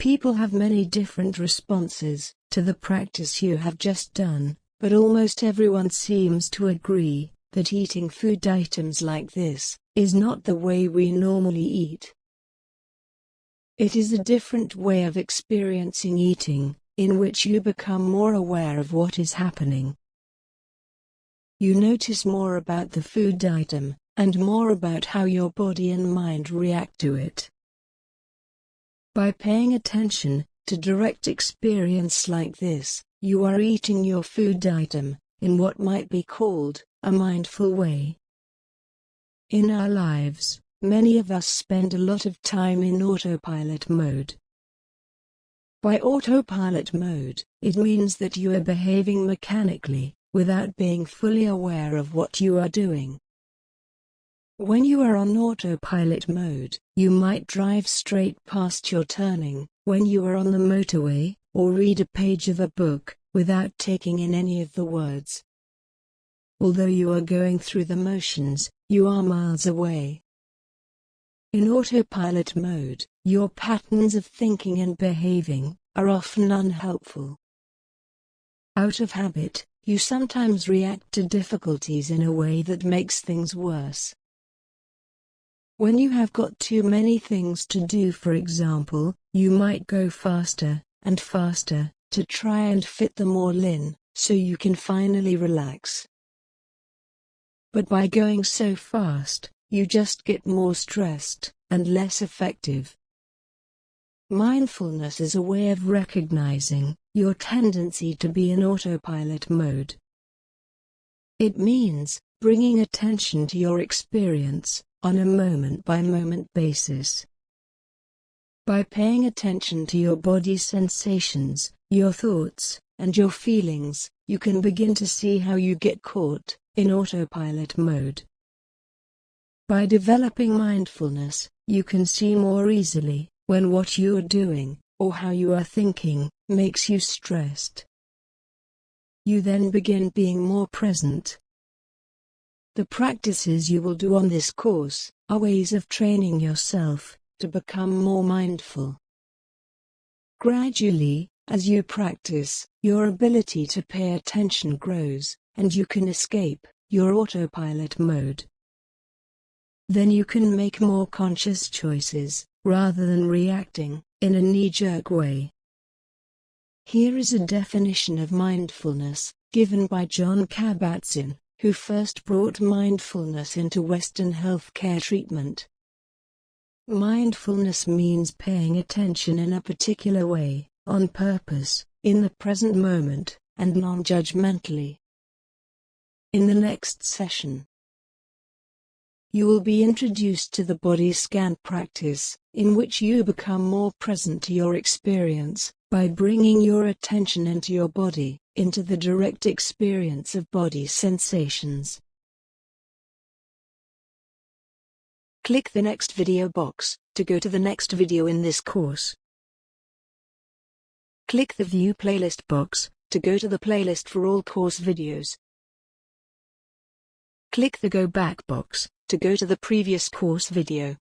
People have many different responses to the practice you have just done, but almost everyone seems to agree that eating food items like this is not the way we normally eat. It is a different way of experiencing eating, in which you become more aware of what is happening. You notice more about the food item, and more about how your body and mind react to it. By paying attention to direct experience like this, you are eating your food item in what might be called a mindful way. In our lives, many of us spend a lot of time in autopilot mode. By autopilot mode, it means that you are behaving mechanically, without being fully aware of what you are doing. When you are on autopilot mode, you might drive straight past your turning, when you are on the motorway, or read a page of a book, without taking in any of the words. Although you are going through the motions, you are miles away. In autopilot mode, your patterns of thinking and behaving are often unhelpful. Out of habit, you sometimes react to difficulties in a way that makes things worse. When you have got too many things to do, for example, you might go faster and faster to try and fit them all in, so you can finally relax. But by going so fast, you just get more stressed and less effective. Mindfulness is a way of recognizing your tendency to be in autopilot mode. It means bringing attention to your experience on a moment-by-moment basis. By paying attention to your body's sensations, your thoughts, and your feelings, you can begin to see how you get caught in autopilot mode. By developing mindfulness, you can see more easily when what you are doing, or how you are thinking, makes you stressed. You then begin being more present. The practices you will do on this course are ways of training yourself to become more mindful. Gradually, as you practice, your ability to pay attention grows, and you can escape your autopilot mode. Then you can make more conscious choices, rather than reacting in a knee-jerk way. Here is a definition of mindfulness, given by John Kabat-Zinn, who first brought mindfulness into Western healthcare treatment. Mindfulness means paying attention in a particular way, on purpose, in the present moment, and non-judgmentally. In the next session, you will be introduced to the body scan practice, in which you become more present to your experience, by bringing your attention into your body, into the direct experience of body sensations. Click the next video box to go to the next video in this course. Click the View Playlist box to go to the playlist for all course videos. Click the Go Back box to go to the previous course video.